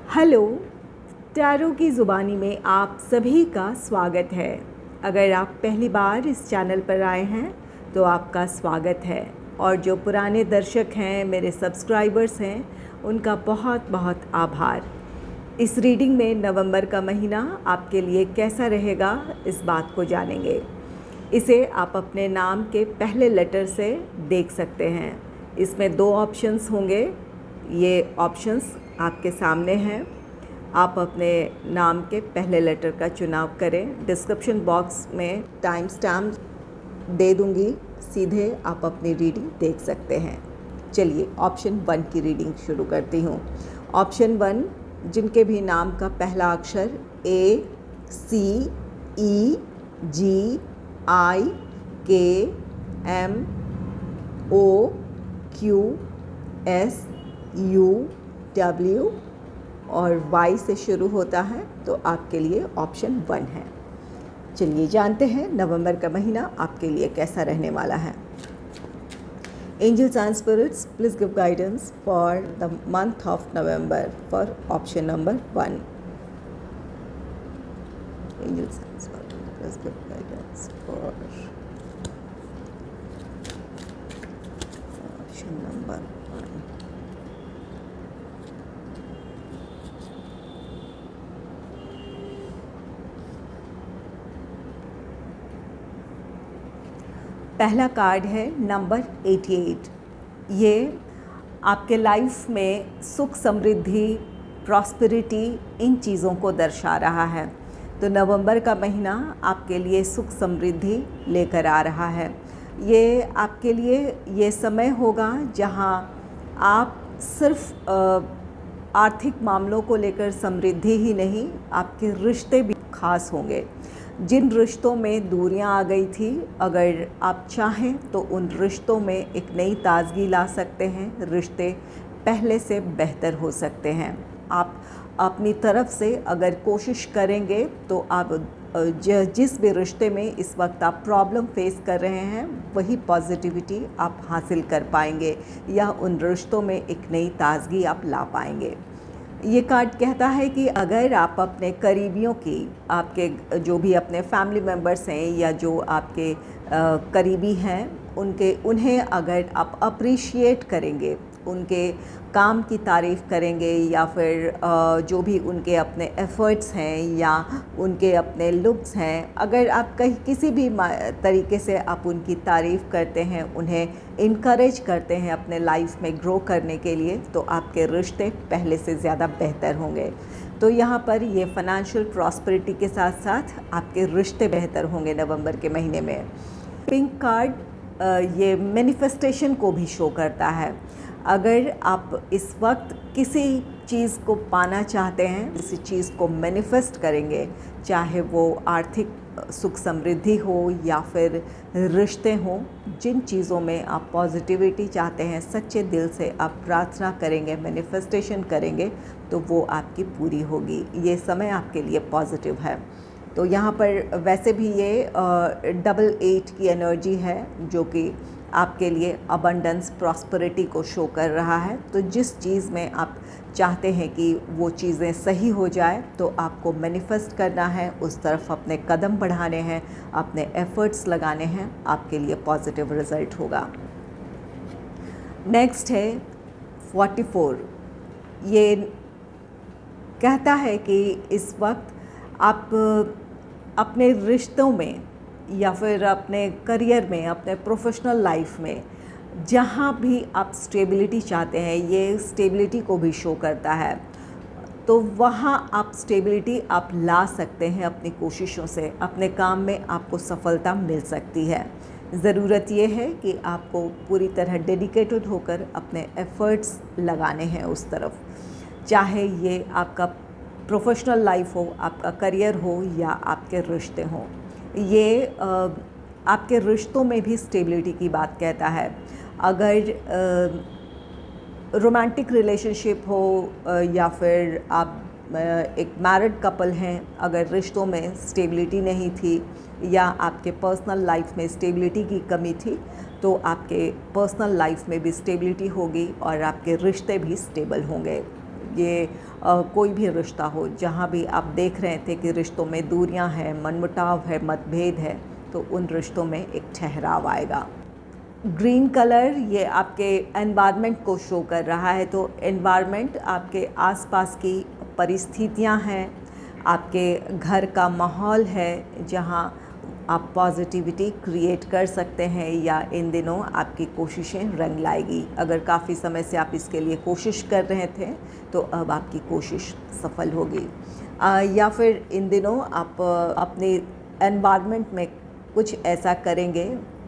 Hello, tarot की ज़ुबानी में आप सभी का स्वागत है। अगर आप पहली बार इस चैनल पर आए हैं तो आपका स्वागत है, और जो पुराने दर्शक हैं, मेरे सब्सक्राइबर्स हैं, उनका बहुत बहुत आभार। इस रीडिंग में नवंबर का महीना आपके लिए कैसा रहेगा, इस बात को जानेंगे। इसे आप अपने नाम के पहले लेटर से देख सकते हैं। इसमें 2 ऑप्शंस होंगे। ये ऑप्शंस आपके सामने हैं। आप अपने नाम के पहले लेटर का चुनाव करें। डिस्क्रिप्शन बॉक्स में टाइम स्टैम्प दे दूंगी, सीधे आप अपनी रीडिंग देख सकते हैं। चलिए ऑप्शन 1 की रीडिंग शुरू करती हूँ। ऑप्शन 1, जिनके भी नाम का पहला अक्षर A, C, E, G, I, K, M, O, Q, S, U, W और Y से शुरू होता है, तो आपके लिए ऑप्शन 1 है। चलिए जानते हैं नवंबर का महीना आपके लिए कैसा रहने वाला है। Angels and spirits, please give guidance for the month of November for option number 1। Angels and spirits, please give guidance for option number 1। पहला कार्ड है नंबर 88। ये आपके लाइफ में सुख, समृद्धि, प्रॉस्पेरिटी, इन चीज़ों को दर्शा रहा है। तो नवंबर का महीना आपके लिए सुख समृद्धि लेकर आ रहा है। ये आपके लिए ये समय होगा जहां आप सिर्फ आर्थिक मामलों को लेकर समृद्धि ही नहीं, आपके रिश्ते भी खास होंगे। जिन रिश्तों में दूरियां आ गई थी, अगर आप चाहें तो उन रिश्तों में एक नई ताजगी ला सकते हैं। रिश्ते पहले से बेहतर हो सकते हैं। आप अपनी तरफ से अगर कोशिश करेंगे तो आप जिस भी रिश्ते में इस वक्त आप प्रॉब्लम फेस कर रहे हैं, वही पॉजिटिविटी आप हासिल कर पाएंगे, या उन रिश्तों में एक नई ताजगी आप ला पाएंगे। ये कार्ड कहता है कि अगर आप अपने करीबियों की, आपके जो भी अपने फैमिली मेम्बर्स हैं या जो आपके करीबी हैं, उन्हें अगर आप अप्रिशिएट करेंगे, उनके काम की तारीफ़ करेंगे, या फिर जो भी उनके अपने एफ़र्ट्स हैं या उनके अपने लुक्स हैं, अगर आप किसी भी तरीके से आप उनकी तारीफ़ करते हैं, उन्हें इनकरेज करते हैं अपने लाइफ में ग्रो करने के लिए, तो आपके रिश्ते पहले से ज़्यादा बेहतर होंगे। तो यहाँ पर ये फाइनेंशियल प्रॉस्पेरिटी के साथ साथ आपके रिश्ते बेहतर होंगे नवंबर के महीने में। पिंक कार्ड ये मैनिफेस्टेशन को भी शो करता है। अगर आप इस वक्त किसी चीज़ को पाना चाहते हैं, किसी चीज़ को मैनिफेस्ट करेंगे, चाहे वो आर्थिक सुख समृद्धि हो या फिर रिश्ते हों, जिन चीज़ों में आप पॉजिटिविटी चाहते हैं, सच्चे दिल से आप प्रार्थना करेंगे, मैनिफेस्टेशन करेंगे, तो वो आपकी पूरी होगी। ये समय आपके लिए पॉजिटिव है। तो यहाँ पर वैसे भी ये 88 की एनर्जी है, जो कि आपके लिए अबंडेंस, प्रॉस्पेरिटी को शो कर रहा है। तो जिस चीज़ में आप चाहते हैं कि वो चीज़ें सही हो जाए, तो आपको मैनिफेस्ट करना है, उस तरफ अपने कदम बढ़ाने हैं, अपने एफ़र्ट्स लगाने हैं, आपके लिए पॉजिटिव रिज़ल्ट होगा। नेक्स्ट है 44। ये कहता है कि इस वक्त आप अपने रिश्तों में या फिर अपने करियर में, अपने प्रोफेशनल लाइफ में, जहाँ भी आप स्टेबिलिटी चाहते हैं, ये स्टेबिलिटी को भी शो करता है। तो वहाँ आप स्टेबिलिटी आप ला सकते हैं अपनी कोशिशों से। अपने काम में आपको सफलता मिल सकती है। ज़रूरत ये है कि आपको पूरी तरह डेडिकेटेड होकर अपने एफ़र्ट्स लगाने हैं उस तरफ, चाहे ये आपका प्रोफेशनल लाइफ हो, आपका करियर हो या आपके रिश्ते हों। ये आपके रिश्तों में भी स्टेबिलिटी की बात कहता है। अगर रोमांटिक रिलेशनशिप हो या फिर आप एक मैरिड कपल हैं, अगर रिश्तों में स्टेबिलिटी नहीं थी या आपके पर्सनल लाइफ में स्टेबिलिटी की कमी थी, तो आपके पर्सनल लाइफ में भी स्टेबिलिटी होगी और आपके रिश्ते भी स्टेबल होंगे। ये कोई भी रिश्ता हो, जहाँ भी आप देख रहे थे कि रिश्तों में दूरियां हैं, मनमुटाव है, मतभेद है, तो उन रिश्तों में एक ठहराव आएगा। ग्रीन कलर ये आपके एनवायरनमेंट को शो कर रहा है, तो एनवायरनमेंट आपके आसपास की परिस्थितियां हैं, आपके घर का माहौल है जहां आप पॉजिटिविटी क्रिएट कर सकते हैं, या इन दिनों आपकी कोशिशें रंग लाएगी। अगर काफ़ी समय से आप इसके लिए कोशिश कर रहे थे तो अब आपकी कोशिश सफल होगी, या फिर इन दिनों आप अपने एनवायरनमेंट में कुछ ऐसा करेंगे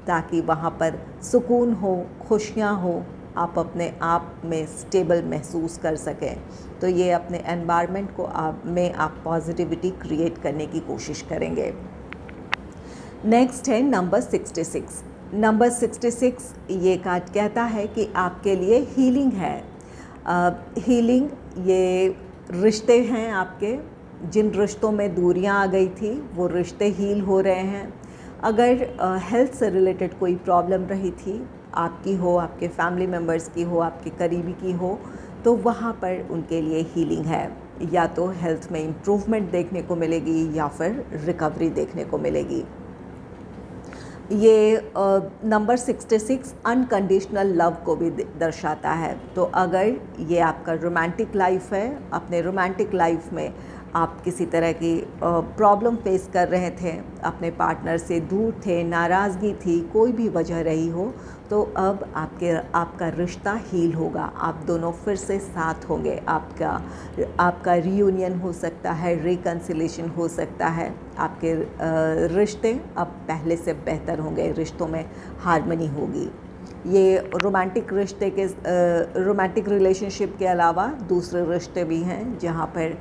ताकि वहाँ पर सुकून हो, खुशियाँ हो, आप अपने आप में स्टेबल महसूस कर सकें। तो ये अपने एनवायरनमेंट को आप पॉजिटिविटी क्रिएट करने की कोशिश करेंगे। नेक्स्ट है नंबर 66। नंबर 66 ये कार्ड कहता है कि आपके लिए हीलिंग है। हीलिंग ये रिश्ते हैं आपके, जिन रिश्तों में दूरियां आ गई थी वो रिश्ते हील हो रहे हैं। अगर हेल्थ से रिलेटेड कोई प्रॉब्लम रही थी, आपकी हो, आपके फैमिली मेम्बर्स की हो, आपके करीबी की हो, तो वहाँ पर उनके लिए हीलिंग है। या तो हेल्थ में इम्प्रूवमेंट देखने को मिलेगी या फिर रिकवरी देखने को मिलेगी। ये नंबर 66 अनकंडीशनल लव को भी दर्शाता है। तो अगर ये आपका रोमांटिक लाइफ है, अपने रोमांटिक लाइफ में आप किसी तरह की प्रॉब्लम फेस कर रहे थे, अपने पार्टनर से दूर थे, नाराज़गी थी, कोई भी वजह रही हो, तो अब आपका रिश्ता हील होगा। आप दोनों फिर से साथ होंगे, आपका रियूनियन हो सकता है, रिकन्सिलेशन हो सकता है। आपके रिश्ते अब पहले से बेहतर होंगे, रिश्तों में हार्मनी होगी। ये रोमांटिक रिलेशनशिप के अलावा दूसरे रिश्ते भी हैं जहाँ पर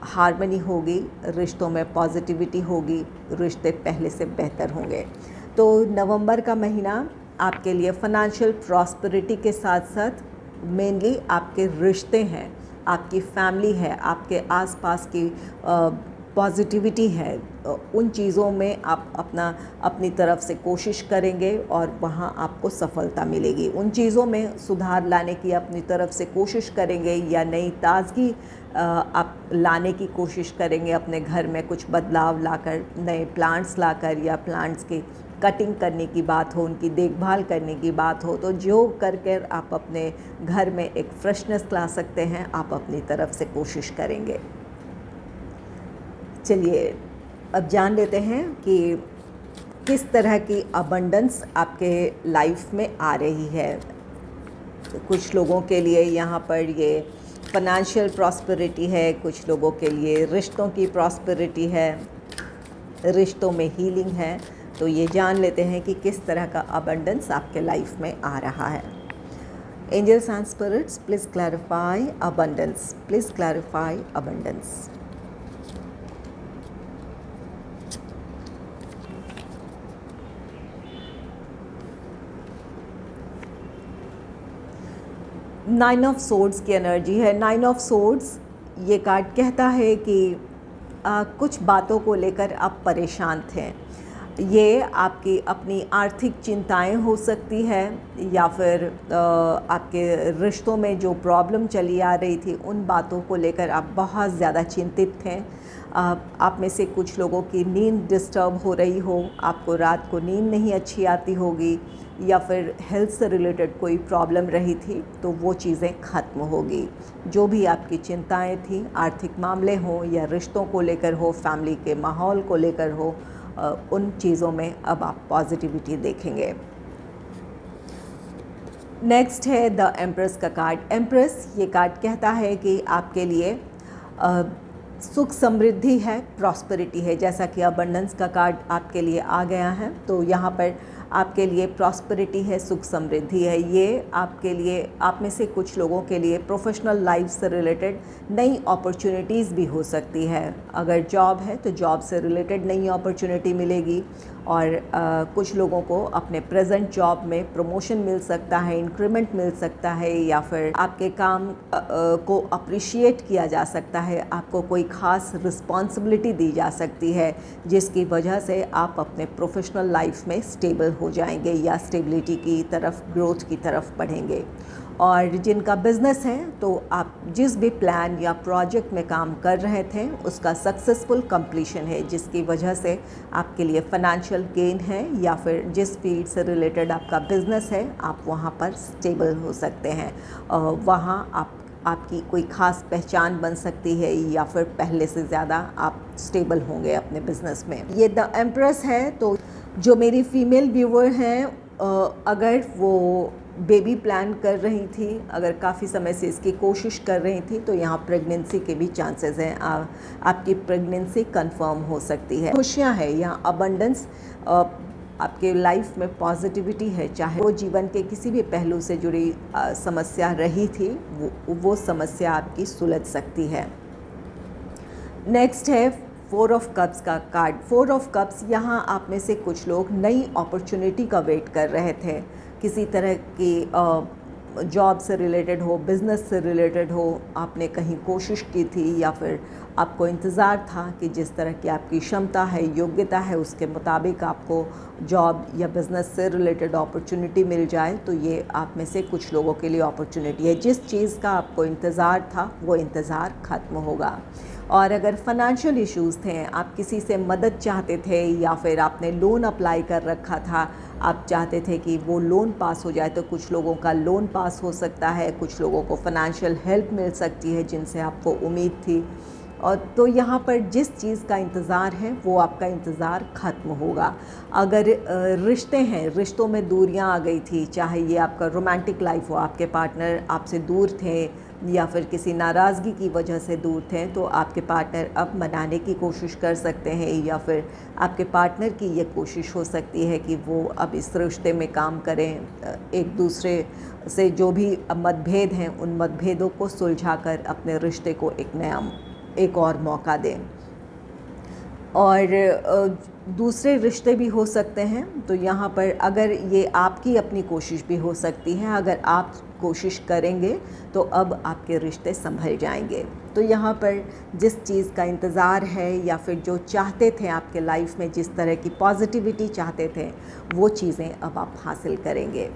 हार्मनी होगी, रिश्तों में पॉजिटिविटी होगी, रिश्ते पहले से बेहतर होंगे। तो नवंबर का महीना आपके लिए फाइनेंशियल प्रॉस्पेरिटी के साथ साथ मेनली आपके रिश्ते हैं, आपकी फैमिली है, आपके आसपास की पॉजिटिविटी है, उन चीज़ों में आप अपनी तरफ से कोशिश करेंगे और वहाँ आपको सफलता मिलेगी। उन चीज़ों में सुधार लाने की अपनी तरफ से कोशिश करेंगे या नई ताज़गी आप लाने की कोशिश करेंगे। अपने घर में कुछ बदलाव लाकर, नए प्लांट्स लाकर, या प्लांट्स की कटिंग करने की बात हो, उनकी देखभाल करने की बात हो, तो जो करके आप अपने घर में एक फ्रेशनेस ला सकते हैं, आप अपनी तरफ से कोशिश करेंगे। चलिए अब जान लेते हैं कि किस तरह की अबंडेंस आपके लाइफ में आ रही है। तो कुछ लोगों के लिए यहाँ पर ये फाइनेंशियल प्रॉस्पेरिटी है, कुछ लोगों के लिए रिश्तों की प्रॉस्पेरिटी है, रिश्तों में हीलिंग है। तो ये जान लेते हैं कि किस तरह का अबंडेंस आपके लाइफ में आ रहा है। Angels and spirits, please clarify abundance, please clarify abundance. Nine of swords की एनर्जी है। नाइन ऑफ सोर्ड्स ये कार्ड कहता है कि कुछ बातों को लेकर आप परेशान थे। ये आपकी अपनी आर्थिक चिंताएं हो सकती है, या फिर आपके रिश्तों में जो प्रॉब्लम चली आ रही थी उन बातों को लेकर आप बहुत ज़्यादा चिंतित थे। आप में से कुछ लोगों की नींद डिस्टर्ब हो रही हो, आपको रात को नींद नहीं अच्छी आती होगी, या फिर हेल्थ से रिलेटेड कोई प्रॉब्लम रही थी तो वो चीज़ें ख़त्म होगी। जो भी आपकी चिंताएं थी, आर्थिक मामले हों या रिश्तों को लेकर हो, फैमिली के माहौल को लेकर हो, उन चीज़ों में अब आप पॉजिटिविटी देखेंगे। नेक्स्ट है द एम्प्रेस का कार्ड। एम्प्रेस ये कार्ड कहता है कि आपके लिए सुख समृद्धि है, प्रॉस्पेरिटी है। जैसा कि अबंडेंस का कार्ड आपके लिए आ गया है, तो यहाँ पर आपके लिए प्रॉस्पेरिटी है, सुख समृद्धि है। ये आपके लिए, आप में से कुछ लोगों के लिए प्रोफेशनल लाइफ से रिलेटेड नई अपॉर्चुनिटीज़ भी हो सकती है। अगर जॉब है तो जॉब से रिलेटेड नई अपॉर्चुनिटी मिलेगी, और कुछ लोगों को अपने प्रेजेंट जॉब में प्रमोशन मिल सकता है, इंक्रीमेंट मिल सकता है, या फिर आपके काम को अप्रिशिएट किया जा सकता है, आपको कोई ख़ास रिस्पॉन्सिबिलिटी दी जा सकती है, जिसकी वजह से आप अपने प्रोफेशनल लाइफ में स्टेबल हो जाएंगे या स्टेबिलिटी की तरफ, ग्रोथ की तरफ बढ़ेंगे। और जिनका बिज़नेस है तो आप जिस भी प्लान या प्रोजेक्ट में काम कर रहे थे उसका सक्सेसफुल कंप्लीशन है, जिसकी वजह से आपके लिए फ़ाइनेंशियल गेन है, या फिर जिस फील्ड से रिलेटेड आपका बिज़नेस है आप वहाँ पर स्टेबल हो सकते हैं। वहाँ आपकी कोई ख़ास पहचान बन सकती है, या फिर पहले से ज़्यादा आप स्टेबल होंगे अपने बिज़नेस में। ये द एम्प्रेस है, तो जो मेरी फ़ीमेल व्यूवर हैं अगर वो बेबी प्लान कर रही थी, अगर काफ़ी समय से इसकी कोशिश कर रही थी, तो यहाँ प्रेगनेंसी के भी चांसेस हैं। आपकी प्रेगनेंसी कंफर्म हो सकती है। खुशियाँ हैं यहाँ, अबंडेंस, आपके लाइफ में पॉजिटिविटी है। चाहे वो जीवन के किसी भी पहलू से जुड़ी समस्या रही थी, वो समस्या आपकी सुलझ सकती है। नेक्स्ट है 4 ऑफ कप्स का कार्ड। 4 ऑफ कप्स, यहाँ आप में से कुछ लोग नई अपॉर्चुनिटी का वेट कर रहे थे। किसी तरह की जॉब से रिलेटेड हो, बिज़नेस से रिलेटेड हो, आपने कहीं कोशिश की थी, या फिर आपको इंतज़ार था कि जिस तरह की आपकी क्षमता है, योग्यता है, उसके मुताबिक आपको जॉब या बिज़नेस से रिलेटेड अपॉर्चुनिटी मिल जाए। तो ये आप में से कुछ लोगों के लिए अपॉर्चुनिटी है। जिस चीज़ का आपको इंतज़ार था वो इंतज़ार ख़त्म होगा। और अगर फ़ाइनेंशियल इश्यूज़ थे, आप किसी से मदद चाहते थे, या फिर आपने लोन अप्लाई कर रखा था, आप चाहते थे कि वो लोन पास हो जाए, तो कुछ लोगों का लोन पास हो सकता है, कुछ लोगों को फ़ाइनेंशियल हेल्प मिल सकती है जिनसे आपको उम्मीद थी। और तो यहाँ पर जिस चीज़ का इंतज़ार है वो आपका इंतज़ार ख़त्म होगा। अगर रिश्ते हैं, रिश्तों में दूरियाँ आ गई थी, चाहे ये आपका रोमांटिक लाइफ हो, आपके पार्टनर आपसे दूर थे, या फिर किसी नाराज़गी की वजह से दूर थे, तो आपके पार्टनर अब मनाने की कोशिश कर सकते हैं, या फिर आपके पार्टनर की ये कोशिश हो सकती है कि वो अब इस रिश्ते में काम करें, एक दूसरे से जो भी मतभेद हैं उन मतभेदों को सुलझाकर अपने रिश्ते को एक और मौका दें। और दूसरे रिश्ते भी हो सकते हैं, तो यहाँ पर अगर ये आपकी अपनी कोशिश भी हो सकती है। अगर आप कोशिश करेंगे तो अब आपके रिश्ते संभल जाएंगे। तो यहाँ पर जिस चीज़ का इंतज़ार है, या फिर जो चाहते थे आपके लाइफ में, जिस तरह की पॉजिटिविटी चाहते थे, वो चीज़ें अब आप हासिल करेंगे।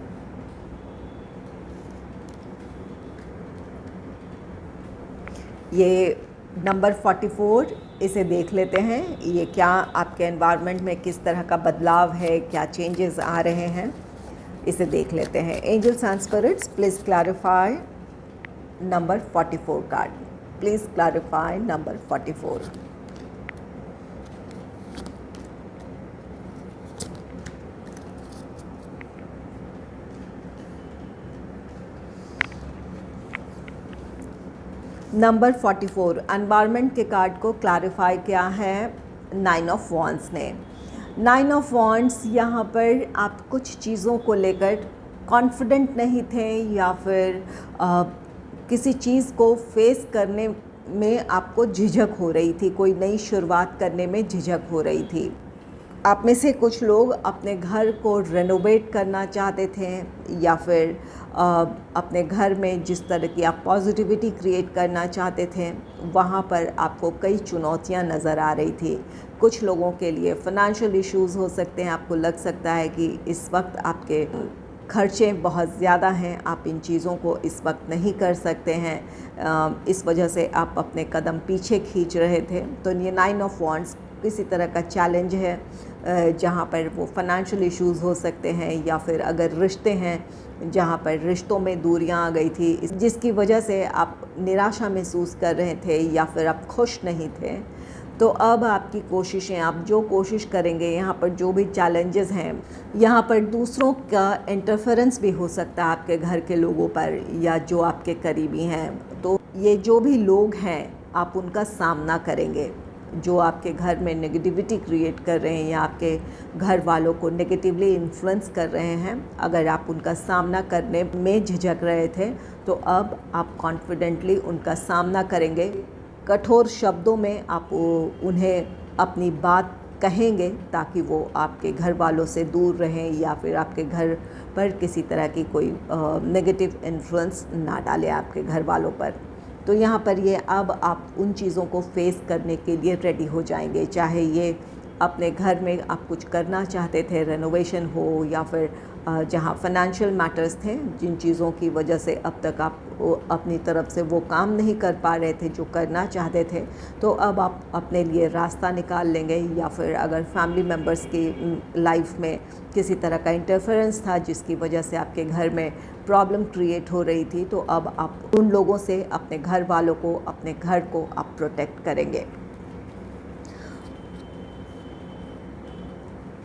ये नंबर 44, इसे देख लेते हैं। ये क्या आपके एनवायरनमेंट में किस तरह का बदलाव है, क्या चेंजेस आ रहे हैं, इसे देख लेते हैं। Angels and spirits, please clarify number 44 card. Please clarify number 44। Number 44 environment के कार्ड को क्लैरिफाई किया है 9 ऑफ वॉन्ड्स ने। 9 ऑफ वॉन्ड्स, यहाँ पर आप कुछ चीज़ों को लेकर कॉन्फिडेंट नहीं थे, या फिर किसी चीज़ को फेस करने में आपको झिझक हो रही थी, कोई नई शुरुआत करने में झिझक हो रही थी। आप में से कुछ लोग अपने घर को रेनोवेट करना चाहते थे, या फिर अपने घर में जिस तरह की आप पॉजिटिविटी क्रिएट करना चाहते थे, वहाँ पर आपको कई चुनौतियाँ नज़र आ रही थी। कुछ लोगों के लिए फ़ाइनेंशियल इश्यूज़ हो सकते हैं। आपको लग सकता है कि इस वक्त आपके खर्चे बहुत ज़्यादा हैं, आप इन चीज़ों को इस वक्त नहीं कर सकते हैं, इस वजह से आप अपने कदम पीछे खींच रहे थे। तो ये 9 ऑफ वॉन्ड्स किसी तरह का चैलेंज है, जहाँ पर वो फाइनेंशियल इश्यूज़ हो सकते हैं, या फिर अगर रिश्ते हैं जहाँ पर रिश्तों में दूरियाँ आ गई थी, जिसकी वजह से आप निराशा महसूस कर रहे थे, या फिर आप खुश नहीं थे। तो अब आपकी कोशिशें, आप जो कोशिश करेंगे, यहाँ पर जो भी चैलेंजेस हैं, यहाँ पर दूसरों का इंटरफेरेंस भी हो सकता है आपके घर के लोगों पर, या जो आपके करीबी हैं। तो ये जो भी लोग हैं आप उनका सामना करेंगे, जो आपके घर में नेगेटिविटी क्रिएट कर रहे हैं, या आपके घर वालों को नेगेटिवली इन्फ्लुएंस कर रहे हैं। अगर आप उनका सामना करने में झिझक रहे थे, तो अब आप कॉन्फिडेंटली उनका सामना करेंगे। कठोर शब्दों में आप उन्हें अपनी बात कहेंगे, ताकि वो आपके घर वालों से दूर रहें, या फिर आपके घर पर किसी तरह की कोई नेगेटिव इन्फ्लुएंस ना डाले आपके घर वालों पर। तो यहाँ पर ये अब आप उन चीज़ों को फेस करने के लिए रेडी हो जाएंगे, चाहे ये अपने घर में आप कुछ करना चाहते थे, रेनोवेशन हो या फिर जहाँ फाइनेंशियल मैटर्स थे, जिन चीज़ों की वजह से अब तक आप अपनी तरफ से वो काम नहीं कर पा रहे थे जो करना चाहते थे, तो अब आप अपने लिए रास्ता निकाल लेंगे। या फिर अगर फैमिली मेम्बर्स की लाइफ में किसी तरह का इंटरफेरेंस था जिसकी वजह से आपके घर में प्रॉब्लम क्रिएट हो रही थी, तो अब आप उन लोगों से, अपने घर वालों को, अपने घर को आप प्रोटेक्ट करेंगे।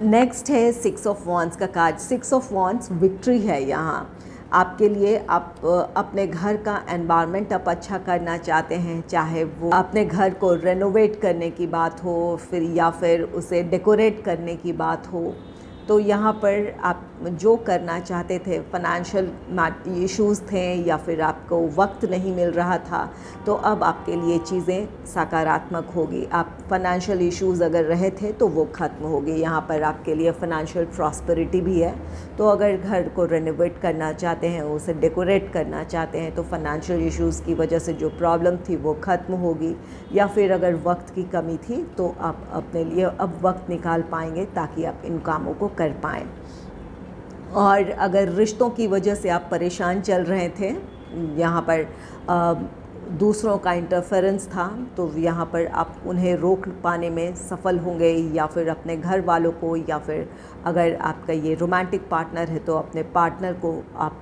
नेक्स्ट है 6 ऑफ वॉन्ड्स का कार्ड। 6 ऑफ वॉन्ड्स विक्ट्री है यहाँ आपके लिए। आप अपने घर का एनवायरनमेंट आप अच्छा करना चाहते हैं, चाहे वो अपने घर को रेनोवेट करने की बात हो, फिर या फिर उसे डेकोरेट करने की बात हो, तो यहाँ पर आप जो करना चाहते थे, फाइनेंशियल इश्यूज़ थे या फिर आपको वक्त नहीं मिल रहा था, तो अब आपके लिए चीज़ें सकारात्मक होगी। आप फाइनेंशियल इश्यूज़ अगर रहे थे तो वो ख़त्म होगी। यहाँ पर आपके लिए फाइनेंशियल प्रॉस्पेरिटी भी है। तो अगर घर को रेनोवेट करना चाहते हैं, उसे डेकोरेट करना चाहते हैं, तो फाइनेंशियल इश्यूज़ की वजह से जो प्रॉब्लम थी वो ख़त्म होगी। या फिर अगर वक्त की कमी थी तो आप अपने लिए अब वक्त निकाल पाएंगे ताकि आप इन कामों को कर पाएँ। और अगर रिश्तों की वजह से आप परेशान चल रहे थे, यहाँ पर दूसरों का इंटरफेरेंस था, तो यहाँ पर आप उन्हें रोक पाने में सफल होंगे। या फिर अपने घर वालों को, या फिर अगर आपका ये रोमांटिक पार्टनर है तो अपने पार्टनर को आप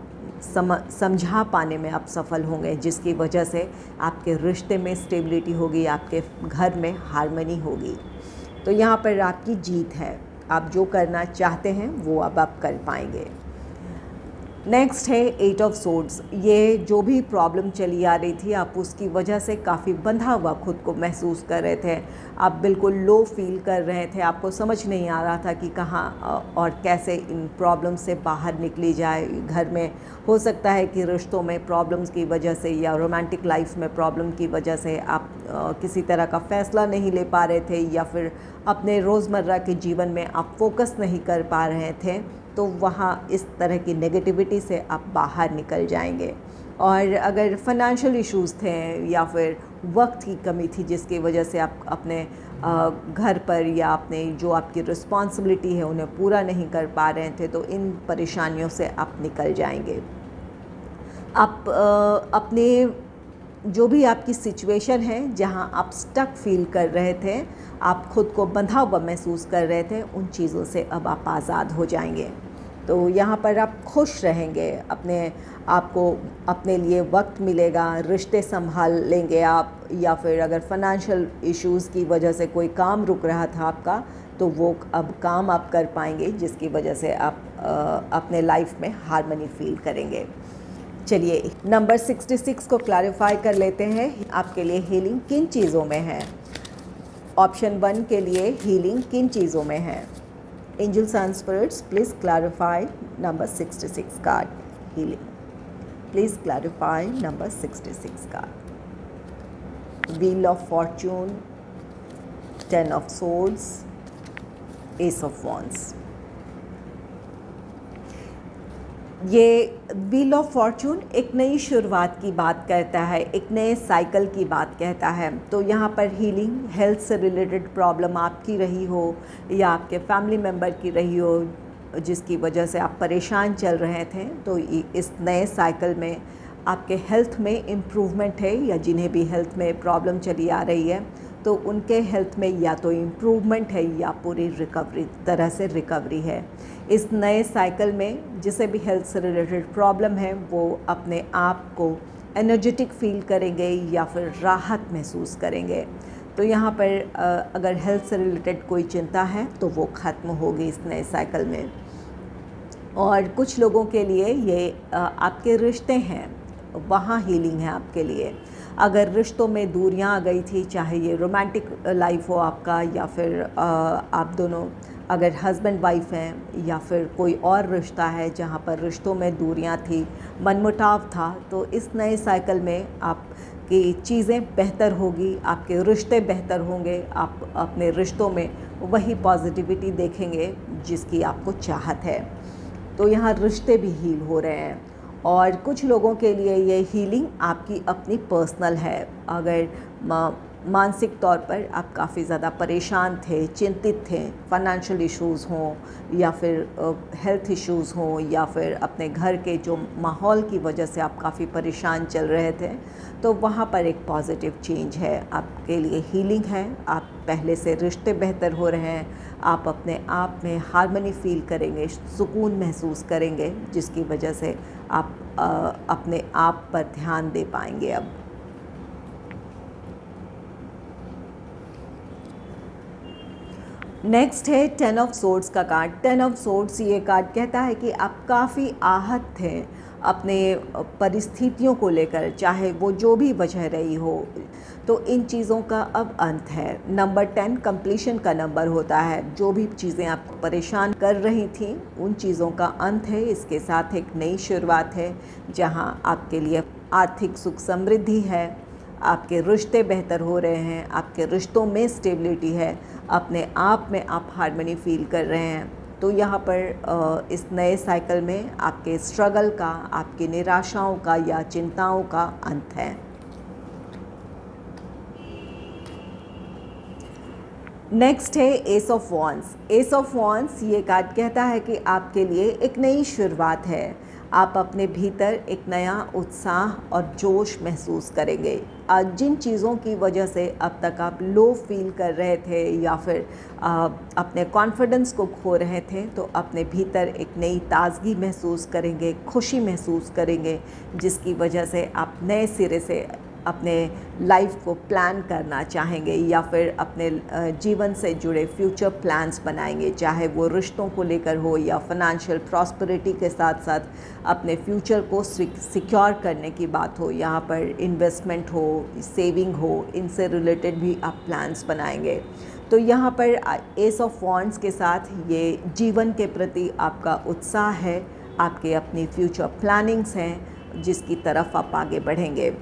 समझा पाने में आप सफल होंगे, जिसकी वजह से आपके रिश्ते में स्टेबिलिटी होगी, आपके घर में हार्मनी होगी। तो यहाँ पर आपकी जीत है। आप जो करना चाहते हैं वो अब आप कर पाएंगे। नेक्स्ट है 8 ऑफ सोर्ड्स। ये जो भी प्रॉब्लम चली आ रही थी, आप उसकी वजह से काफ़ी बंधा हुआ खुद को महसूस कर रहे थे। आप बिल्कुल लो फील कर रहे थे। आपको समझ नहीं आ रहा था कि कहाँ और कैसे इन प्रॉब्लम से बाहर निकली जाए। घर में हो सकता है कि रिश्तों में प्रॉब्लम्स की वजह से या रोमांटिक लाइफ में प्रॉब्लम की वजह से आप किसी तरह का फ़ैसला नहीं ले पा रहे थे, या फिर अपने रोज़मर्रा के जीवन में आप फोकस नहीं कर पा रहे थे। तो वहाँ इस तरह की नेगेटिविटी से आप बाहर निकल जाएंगे। और अगर फाइनेंशियल इश्यूज़ थे या फिर वक्त की कमी थी जिसकी वजह से आप अपने घर पर या अपने जो आपकी रिस्पॉन्सिबिलिटी है उन्हें पूरा नहीं कर पा रहे थे, तो इन परेशानियों से आप निकल जाएंगे। आप अपने जो भी आपकी सिचुएशन है जहां आप स्टक फील कर रहे थे, आप खुद को बंधा हुआ महसूस कर रहे थे, उन चीज़ों से अब आप आज़ाद हो जाएंगे। तो यहाँ पर आप खुश रहेंगे, अपने आपको अपने लिए वक्त मिलेगा, रिश्ते संभाल लेंगे आप। या फिर अगर फाइनेंशियल इश्यूज़ की वजह से कोई काम रुक रहा था आपका, तो वो अब काम आप कर पाएंगे, जिसकी वजह से आप अपने लाइफ में हार्मनी फील करेंगे। चलिए नंबर 66 को क्लैरिफाई कर लेते हैं। आपके लिए हीलिंग किन चीज़ों में है? ऑप्शन 1 के लिए हीलिंग किन चीज़ों में है? Angels and spirits, please clarify number 66 card healing. Please clarify number 66 card. Wheel of fortune, 10 of swords, ace of wands. ये व्हील ऑफ फॉर्च्यून एक नई शुरुआत की बात करता है, एक नए साइकिल की बात कहता है। तो यहाँ पर हीलिंग, हेल्थ से रिलेटेड प्रॉब्लम आपकी रही हो या आपके फैमिली मेम्बर की रही हो जिसकी वजह से आप परेशान चल रहे थे, तो इस नए साइकिल में आपके हेल्थ में इम्प्रूवमेंट है। या जिन्हें भी हेल्थ में प्रॉब्लम चली आ रही है, तो उनके हेल्थ में या तो इम्प्रूवमेंट है या पूरी तरह से रिकवरी है। इस नए साइकिल में जिसे भी हेल्थ से रिलेटेड प्रॉब्लम है, वो अपने आप को एनर्जेटिक फील करेंगे या फिर राहत महसूस करेंगे। तो यहाँ पर अगर हेल्थ से रिलेटेड कोई चिंता है तो वो ख़त्म होगी इस नए साइकिल में। और कुछ लोगों के लिए ये आपके रिश्ते हैं, वहाँ हीलिंग है आपके लिए। अगर रिश्तों में दूरियां आ गई थी, चाहे ये रोमांटिक लाइफ हो आपका या फिर आप दोनों अगर हस्बैंड वाइफ हैं, या फिर कोई और रिश्ता है जहाँ पर रिश्तों में दूरियां थी, मनमुटाव था, तो इस नए साइकिल में आपकी चीज़ें बेहतर होगी, आपके रिश्ते बेहतर होंगे। आप अपने रिश्तों में वही पॉजिटिविटी देखेंगे जिसकी आपको चाहत है। तो यहाँ रिश्ते भी हील हो रहे हैं। और कुछ लोगों के लिए ये हीलिंग आपकी अपनी पर्सनल है। अगर मानसिक तौर पर आप काफ़ी ज़्यादा परेशान थे, चिंतित थे, फाइनेंशियल इश्यूज़ हों या फिर हेल्थ इश्यूज़ हों या फिर अपने घर के जो माहौल की वजह से आप काफ़ी परेशान चल रहे थे, तो वहाँ पर एक पॉजिटिव चेंज है, आपके लिए हीलिंग है। आप पहले से रिश्ते बेहतर हो रहे हैं, आप अपने आप में हार्मनी फील करेंगे, सुकून महसूस करेंगे, जिसकी वजह से आप अपने आप पर ध्यान दे पाएंगे। अब नेक्स्ट है 10 ऑफ सोर्ड्स का कार्ड। 10 ऑफ सोर्ड्स ये कार्ड कहता है कि आप काफ़ी आहत थे अपने परिस्थितियों को लेकर, चाहे वो जो भी वजह रही हो, तो इन चीज़ों का अब अंत है। नंबर 10 कंप्लीशन का नंबर होता है। जो भी चीज़ें आपको परेशान कर रही थी उन चीज़ों का अंत है। इसके साथ एक नई शुरुआत है जहां आपके लिए आर्थिक सुख समृद्धि है, आपके रिश्ते बेहतर हो रहे हैं, आपके रिश्तों में स्टेबिलिटी है, अपने आप में आप हार्मनी फील कर रहे हैं। तो यहाँ पर इस नए साइकिल में आपके स्ट्रगल का, आपकी निराशाओं का या चिंताओं का अंत है। नेक्स्ट है S of wands. S of wands ये कार्ड कहता है कि आपके लिए एक नई शुरुआत है। आप अपने भीतर एक नया उत्साह और जोश महसूस करेंगे। जिन चीज़ों की वजह से अब तक आप लो फील कर रहे थे या फिर अपने कॉन्फिडेंस को खो रहे थे, तो अपने भीतर एक नई ताजगी महसूस करेंगे, खुशी महसूस करेंगे, जिसकी वजह से आप नए सिरे से अपने लाइफ को प्लान करना चाहेंगे या फिर अपने जीवन से जुड़े फ्यूचर प्लान्स बनाएंगे, चाहे वो रिश्तों को लेकर हो या फाइनेंशियल प्रॉस्पेरिटी के साथ साथ अपने फ्यूचर को सिक्योर करने की बात हो, यहाँ पर इन्वेस्टमेंट हो, सेविंग हो, इनसे रिलेटेड भी आप प्लान्स बनाएंगे। तो यहाँ पर एस ऑफ वॉन्ड्स के साथ ये जीवन के प्रति आपका उत्साह है, आपके अपनी फ्यूचर प्लानिंग्स हैं जिसकी तरफ आप आगे बढ़ेंगे।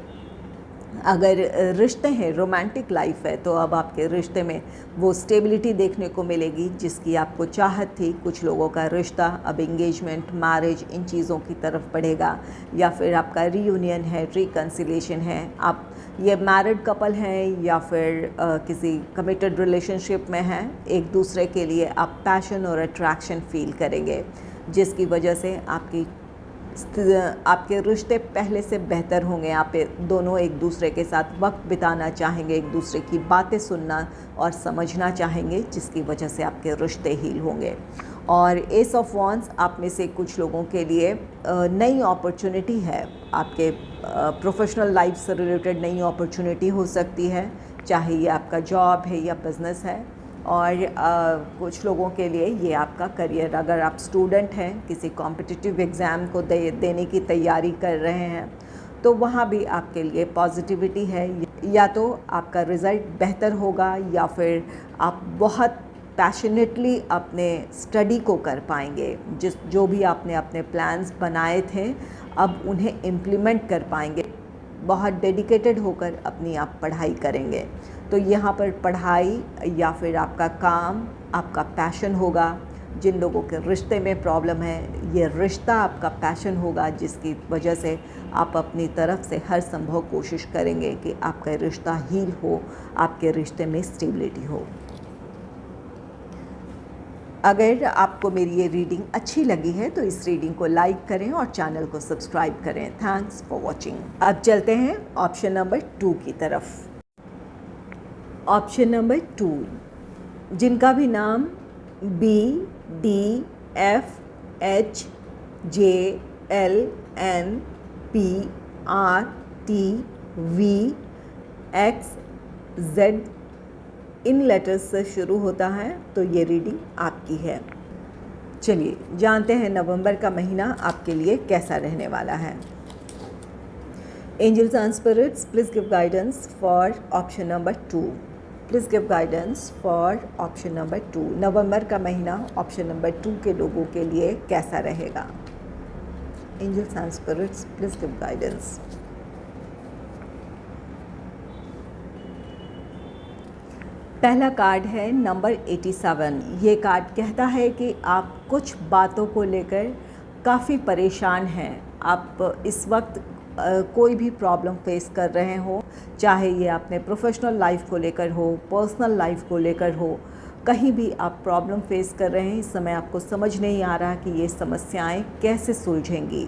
अगर रिश्ते हैं, रोमांटिक लाइफ है, तो अब आपके रिश्ते में वो स्टेबिलिटी देखने को मिलेगी जिसकी आपको चाहत थी। कुछ लोगों का रिश्ता अब एंगेजमेंट, मैरिज, इन चीज़ों की तरफ बढ़ेगा, या फिर आपका रीयूनियन है, रिकन्सिलेशन है। आप ये मैरिड कपल हैं या फिर किसी कमिटेड रिलेशनशिप में हैं, एक दूसरे के लिए आप पैशन और अट्रैक्शन फील करेंगे, जिसकी वजह से आपके रिश्ते पहले से बेहतर होंगे। आप दोनों एक दूसरे के साथ वक्त बिताना चाहेंगे, एक दूसरे की बातें सुनना और समझना चाहेंगे, जिसकी वजह से आपके रिश्ते हील होंगे। और एस ऑफ वॉन्ड्स आप में से कुछ लोगों के लिए नई अपॉर्चुनिटी है, आपके प्रोफेशनल लाइफ से रिलेटेड नई अपॉर्चुनिटी हो सकती है, चाहे ये आपका जॉब है या बिज़नेस है। और कुछ लोगों के लिए ये आपका करियर, अगर आप स्टूडेंट हैं, किसी कॉम्पिटिटिव एग्ज़ाम को देने की तैयारी कर रहे हैं, तो वहाँ भी आपके लिए पॉजिटिविटी है। या तो आपका रिज़ल्ट बेहतर होगा या फिर आप बहुत पैशनेटली अपने स्टडी को कर पाएंगे। जो भी आपने अपने प्लान्स बनाए थे, अब उन्हें इम्प्लीमेंट कर पाएंगे, बहुत डेडिकेटेड होकर अपनी आप पढ़ाई करेंगे। तो यहाँ पर पढ़ाई या फिर आपका काम, आपका पैशन होगा। जिन लोगों के रिश्ते में प्रॉब्लम है, ये रिश्ता आपका पैशन होगा, जिसकी वजह से आप अपनी तरफ से हर संभव कोशिश करेंगे कि आपका रिश्ता हील हो, आपके रिश्ते में स्टेबिलिटी हो। अगर आपको मेरी ये रीडिंग अच्छी लगी है तो इस रीडिंग को लाइक करें और चैनल को सब्सक्राइब करें। Thanks for watching. अब चलते हैं ऑप्शन नंबर 2 की तरफ। ऑप्शन नंबर 2, जिनका भी नाम BDFHJLNPRTVXZ इन लेटर्स से शुरू होता है, तो ये रीडिंग आपकी है। चलिए जानते हैं नवंबर का महीना आपके लिए कैसा रहने वाला है। Angels and spirits, please give guidance for option number 2। Please give guidance for option number 2। नवंबर का महीना ऑप्शन नंबर 2 के लोगों के लिए कैसा रहेगा? Angels and spirits, please give guidance. पहला कार्ड है नंबर 87। ये कार्ड कहता है कि आप कुछ बातों को लेकर काफ़ी परेशान हैं। आप इस वक्त कोई भी प्रॉब्लम फेस कर रहे हो, चाहे ये आपने प्रोफेशनल लाइफ को लेकर हो, पर्सनल लाइफ को लेकर हो, कहीं भी आप प्रॉब्लम फेस कर रहे हैं, इस समय आपको समझ नहीं आ रहा कि ये समस्याएं कैसे सुलझेंगी,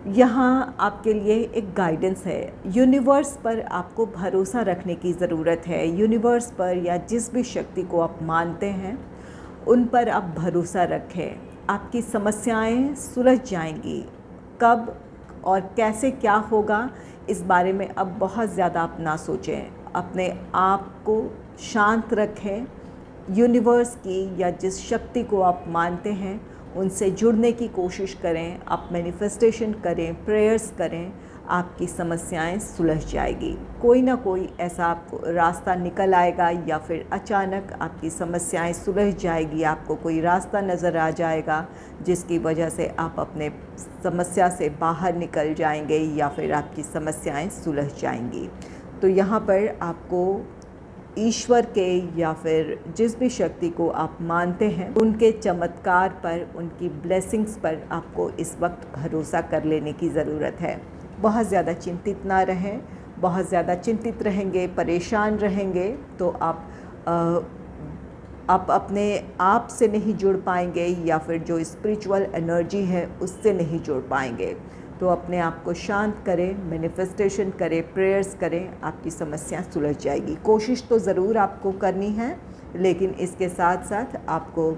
यहाँ आपके लिए एक गाइडेंस है। यूनिवर्स पर आपको भरोसा रखने की ज़रूरत है। यूनिवर्स पर या जिस भी शक्ति को आप मानते हैं उन पर आप भरोसा रखें। आपकी समस्याएं सुलझ जाएंगी। कब और कैसे क्या होगा इस बारे में अब बहुत ज़्यादा आप ना सोचें। अपने आप को शांत रखें। यूनिवर्स की या जिस शक्ति को आप मानते हैं उनसे जुड़ने की कोशिश करें। आप मैनिफेस्टेशन करें, प्रेयर्स करें, आपकी समस्याएं सुलझ जाएगी। कोई ना कोई ऐसा आपको रास्ता निकल आएगा या फिर अचानक आपकी समस्याएं सुलझ जाएगी। आपको कोई रास्ता नज़र आ जाएगा जिसकी वजह से आप अपने समस्या से बाहर निकल जाएंगे या फिर आपकी समस्याएं सुलझ जाएंगी। तो यहाँ पर आपको ईश्वर के या फिर जिस भी शक्ति को आप मानते हैं उनके चमत्कार पर, उनकी ब्लेसिंग्स पर आपको इस वक्त भरोसा कर लेने की ज़रूरत है। बहुत ज़्यादा चिंतित ना रहें। बहुत ज़्यादा चिंतित रहेंगे, परेशान रहेंगे तो आप अपने आप से नहीं जुड़ पाएंगे या फिर जो स्पिरिचुअल एनर्जी है उससे नहीं जुड़ पाएंगे। तो अपने आप को शांत करें, मैनिफेस्टेशन करें, प्रेयर्स करें, आपकी समस्या सुलझ जाएगी। कोशिश तो ज़रूर आपको करनी है, लेकिन इसके साथ साथ आपको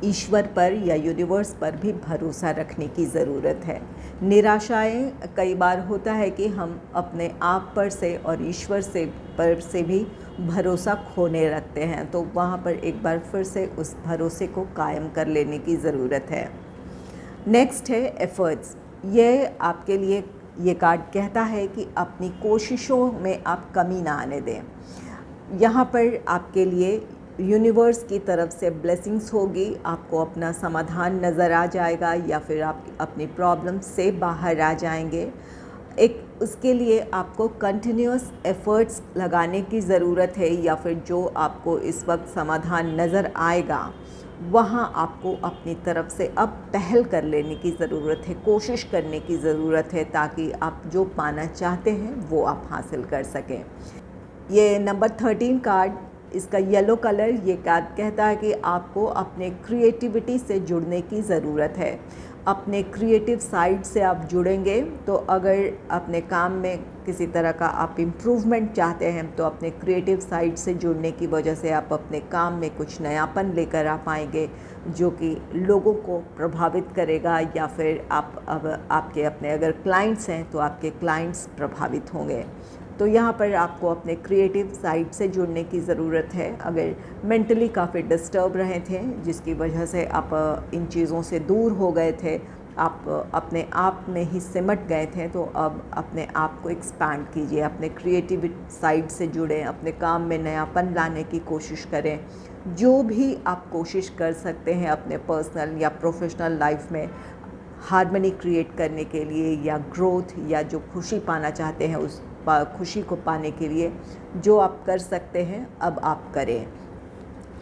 ईश्वर पर या यूनिवर्स पर भी भरोसा रखने की ज़रूरत है। निराशाएं कई बार होता है कि हम अपने आप पर से और ईश्वर से भी भरोसा खोने लगते हैं, तो वहाँ पर एक बार फिर से उस भरोसे को कायम कर लेने की ज़रूरत है। नेक्स्ट है एफर्ट्स। ये आपके लिए ये कार्ड कहता है कि अपनी कोशिशों में आप कमी ना आने दें। यहाँ पर आपके लिए यूनिवर्स की तरफ से ब्लेसिंग्स होगी। आपको अपना समाधान नज़र आ जाएगा या फिर आप अपनी प्रॉब्लम से बाहर आ जाएंगे। उसके लिए आपको कंटिन्यूस एफ़र्ट्स लगाने की ज़रूरत है या फिर जो आपको इस वक्त समाधान नज़र आएगा वहाँ आपको अपनी तरफ से अब पहल कर लेने की ज़रूरत है, कोशिश करने की ज़रूरत है ताकि आप जो पाना चाहते हैं वो आप हासिल कर सकें। ये नंबर 13 कार्ड, इसका येलो कलर, ये कार्ड कहता है कि आपको अपने क्रिएटिविटी से जुड़ने की ज़रूरत है। अपने क्रिएटिव साइड से आप जुड़ेंगे तो अगर अपने काम में किसी तरह का आप इम्प्रूवमेंट चाहते हैं तो अपने क्रिएटिव साइड से जुड़ने की वजह से आप अपने काम में कुछ नयापन लेकर आ पाएंगे जो कि लोगों को प्रभावित करेगा या फिर आपके अपने अगर क्लाइंट्स हैं तो आपके क्लाइंट्स प्रभावित होंगे। तो यहाँ पर आपको अपने क्रिएटिव साइड से जुड़ने की ज़रूरत है। अगर मेंटली काफ़ी डिस्टर्ब रहे थे जिसकी वजह से आप इन चीज़ों से दूर हो गए थे, आप अपने आप में ही सिमट गए थे, तो अब अपने आप को एक्सपैंड कीजिए, अपने क्रिएटिव साइड से जुड़ें, अपने काम में नयापन लाने की कोशिश करें। जो भी आप कोशिश कर सकते हैं अपने पर्सनल या प्रोफेशनल लाइफ में हार्मनी क्रिएट करने के लिए या ग्रोथ या जो खुशी पाना चाहते हैं उस खुशी को पाने के लिए जो आप कर सकते हैं अब आप करें।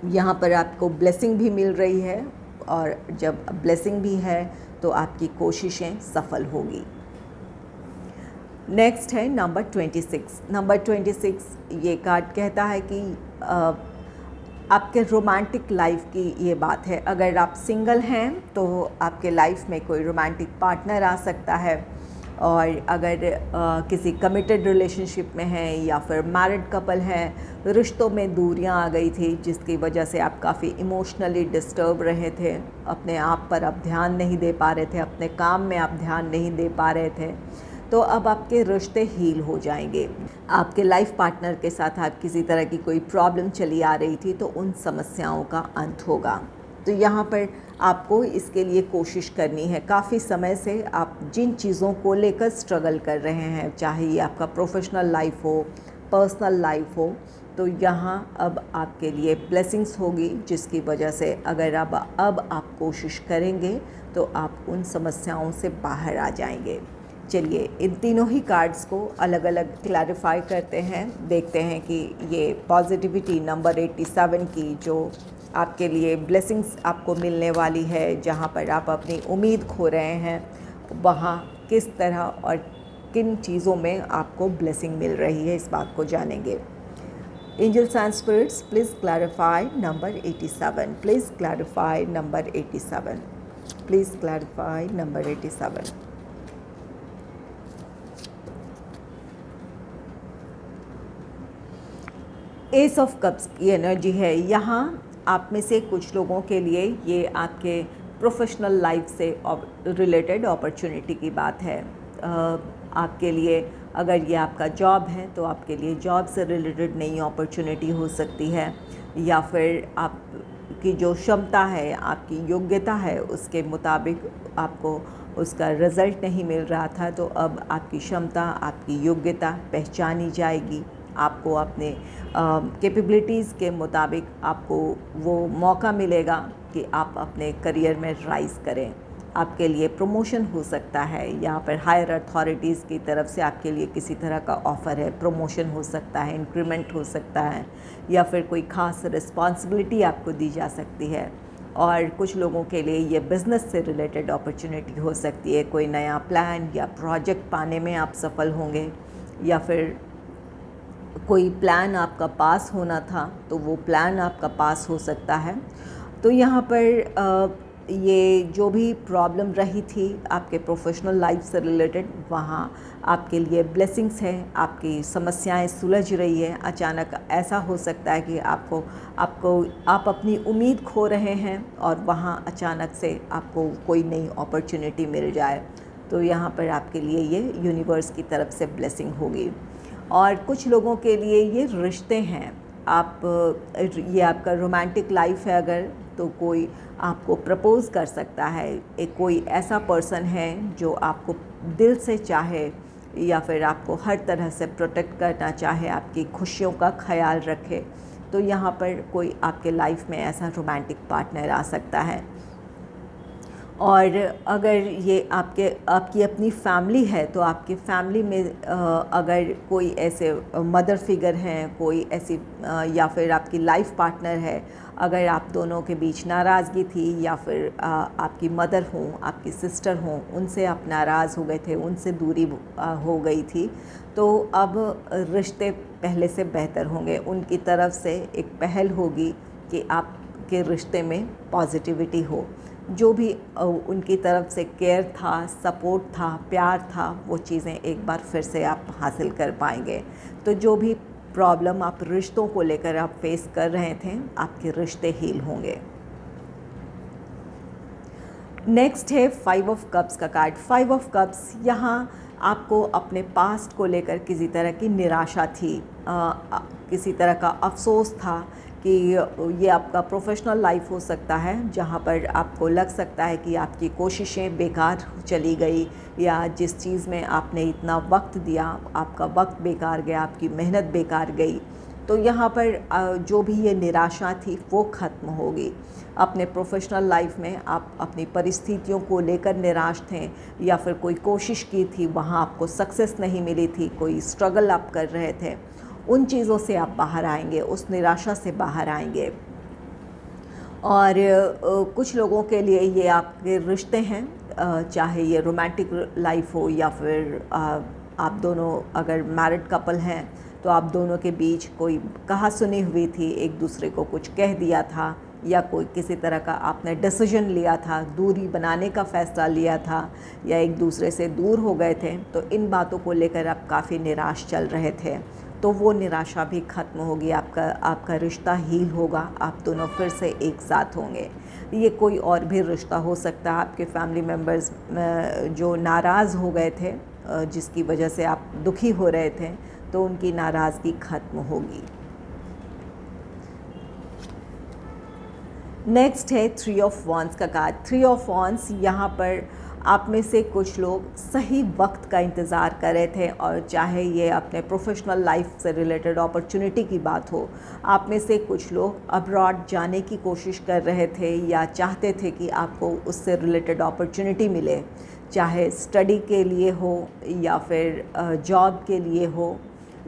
यहाँ पर आपको ब्लेसिंग भी मिल रही है और जब ब्लेसिंग भी है तो आपकी कोशिशें सफल होगी। नेक्स्ट है नंबर 26। नंबर 26 ये कार्ड कहता है कि आपके रोमांटिक लाइफ की ये बात है। अगर आप सिंगल हैं तो आपके लाइफ में कोई रोमांटिक पार्टनर आ सकता है, और अगर किसी कमिटेड रिलेशनशिप में हैं या फिर मैरिड कपल हैं, रिश्तों में दूरियां आ गई थी जिसकी वजह से आप काफ़ी इमोशनली डिस्टर्ब रहे थे, अपने आप पर आप ध्यान नहीं दे पा रहे थे, अपने काम में आप ध्यान नहीं दे पा रहे थे, तो अब आपके रिश्ते हील हो जाएंगे। आपके लाइफ पार्टनर के साथ आप किसी तरह की कोई प्रॉब्लम चली आ रही थी तो उन समस्याओं का अंत होगा। तो यहाँ पर आपको इसके लिए कोशिश करनी है। काफ़ी समय से आप जिन चीज़ों को लेकर स्ट्रगल कर रहे हैं, चाहे ये आपका प्रोफेशनल लाइफ हो, पर्सनल लाइफ हो, तो यहाँ अब आपके लिए ब्लेसिंग्स होगी जिसकी वजह से अगर अब आप कोशिश करेंगे तो आप उन समस्याओं से बाहर आ जाएंगे। चलिए इन तीनों ही कार्ड्स को अलग अलग क्लैरिफाई करते हैं, देखते हैं कि ये पॉजिटिविटी नंबर 87 की जो आपके लिए ब्लेसिंग्स आपको मिलने वाली है, जहाँ पर आप अपनी उम्मीद खो रहे हैं, वहाँ किस तरह और किन चीज़ों में आपको ब्लेसिंग मिल रही है, इस बात को जानेंगे। Angels and spirits, please clarify number 87, please clarify number 87, please clarify number 87। Ace of cups की एनर्जी है यहाँ। आप में से कुछ लोगों के लिए ये आपके प्रोफेशनल लाइफ से रिलेटेड अपॉर्चुनिटी की बात है। आपके लिए अगर ये आपका जॉब है तो आपके लिए जॉब से रिलेटेड नई अपॉर्चुनिटी हो सकती है, या फिर आपकी जो क्षमता है, आपकी योग्यता है, उसके मुताबिक आपको उसका रिज़ल्ट नहीं मिल रहा था, तो अब आपकी क्षमता, आपकी योग्यता पहचानी जाएगी। आपको अपने कैपेबिलिटीज़ के मुताबिक आपको वो मौका मिलेगा कि आप अपने करियर में राइज़ करें। आपके लिए प्रमोशन हो सकता है, या फिर हायर अथॉरिटीज़ की तरफ से आपके लिए किसी तरह का ऑफ़र है, प्रमोशन हो सकता है, इंक्रीमेंट हो सकता है, या फिर कोई ख़ास रिस्पॉन्सिबिलिटी आपको दी जा सकती है। और कुछ लोगों के लिए ये बिज़नेस से रिलेटेड अपॉर्चुनिटी हो सकती है। कोई नया प्लान या प्रोजेक्ट पाने में आप सफल होंगे, या फिर कोई प्लान आपका पास होना था तो वो प्लान आपका पास हो सकता है। तो यहाँ पर ये जो भी प्रॉब्लम रही थी आपके प्रोफेशनल लाइफ से रिलेटेड, वहाँ आपके लिए ब्लेसिंग्स हैं, आपकी समस्याएं सुलझ रही है। अचानक ऐसा हो सकता है कि आप अपनी उम्मीद खो रहे हैं और वहाँ अचानक से आपको कोई नई अपॉर्चुनिटी मिल जाए, तो यहाँ पर आपके लिए ये यूनिवर्स की तरफ से ब्लेसिंग होगी। और कुछ लोगों के लिए ये रिश्ते हैं। ये आपका रोमांटिक लाइफ है अगर, तो कोई आपको प्रपोज़ कर सकता है। एक कोई ऐसा पर्सन है जो आपको दिल से चाहे, या फिर आपको हर तरह से प्रोटेक्ट करना चाहे, आपकी खुशियों का ख्याल रखे। तो यहाँ पर कोई आपके लाइफ में ऐसा रोमांटिक पार्टनर आ सकता है। और अगर ये आपकी अपनी फैमिली है, तो आपकी फैमिली में अगर कोई ऐसे मदर फिगर हैं, कोई ऐसी या फिर आपकी लाइफ पार्टनर है, अगर आप दोनों के बीच नाराज़गी थी, या फिर आपकी मदर हों, आपकी सिस्टर हों, उनसे आप नाराज़ हो गए थे, उनसे दूरी हो गई थी, तो अब रिश्ते पहले से बेहतर होंगे। उनकी तरफ से एक पहल होगी कि आपके रिश्ते में पॉजिटिविटी हो। जो भी उनकी तरफ से केयर था, सपोर्ट था, प्यार था, वो चीज़ें एक बार फिर से आप हासिल कर पाएंगे। तो जो भी प्रॉब्लम आप रिश्तों को लेकर आप फेस कर रहे थे, आपके रिश्ते हील होंगे। नेक्स्ट है 5 ऑफ कप्स का कार्ड। 5 ऑफ कप्स, यहाँ आपको अपने पास्ट को लेकर किसी तरह की निराशा थी, किसी तरह का अफसोस था कि ये आपका प्रोफेशनल लाइफ हो सकता है जहाँ पर आपको लग सकता है कि आपकी कोशिशें बेकार चली गई, या जिस चीज़ में आपने इतना वक्त दिया, आपका वक्त बेकार गया, आपकी मेहनत बेकार गई। तो यहाँ पर जो भी ये निराशा थी वो ख़त्म होगी। अपने प्रोफेशनल लाइफ में आप अपनी परिस्थितियों को लेकर निराश थे, या फिर कोई कोशिश की थी, वहाँ आपको सक्सेस नहीं मिली थी, कोई स्ट्रगल आप कर रहे थे, उन चीज़ों से आप बाहर आएंगे, उस निराशा से बाहर आएंगे। और कुछ लोगों के लिए ये आपके रिश्ते हैं, चाहे ये रोमांटिक लाइफ हो, या फिर आप दोनों अगर मैरिड कपल हैं तो आप दोनों के बीच कोई कहा सुनी हुई थी, एक दूसरे को कुछ कह दिया था, या कोई किसी तरह का आपने डिसीजन लिया था, दूरी बनाने का फ़ैसला लिया था, या एक दूसरे से दूर हो गए थे। तो इन बातों को लेकर आप काफ़ी निराश चल रहे थे, तो वो निराशा भी ख़त्म होगी, आपका रिश्ता हील होगा, आप दोनों फिर से एक साथ होंगे। ये कोई और भी रिश्ता हो सकता है, आपके फैमिली मेम्बर्स जो नाराज़ हो गए थे, जिसकी वजह से आप दुखी हो रहे थे, तो उनकी नाराज़गी ख़त्म होगी। नेक्स्ट है 3 ऑफ वॉन्ड्स का कार्ड। 3 ऑफ वॉन्ड्स, यहाँ पर आप में से कुछ लोग सही वक्त का इंतज़ार कर रहे थे, और चाहे ये अपने प्रोफेशनल लाइफ से रिलेटेड अपॉर्चुनिटी की बात हो, आप में से कुछ लोग अब्रॉड जाने की कोशिश कर रहे थे, या चाहते थे कि आपको उससे रिलेटेड अपॉर्चुनिटी मिले, चाहे स्टडी के लिए हो, या फिर जॉब के लिए हो,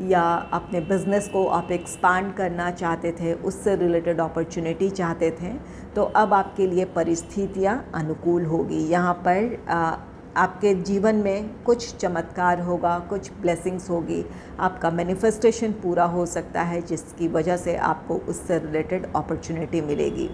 या अपने बिज़नेस को आप एक्सपांड करना चाहते थे, उससे रिलेटेड अपॉर्चुनिटी चाहते थे। तो अब आपके लिए परिस्थितियाँ अनुकूल होगी। यहाँ पर आपके जीवन में कुछ चमत्कार होगा, कुछ ब्लेसिंग्स होगी, आपका मैनिफेस्टेशन पूरा हो सकता है, जिसकी वजह से आपको उससे रिलेटेड अपॉर्चुनिटी मिलेगी।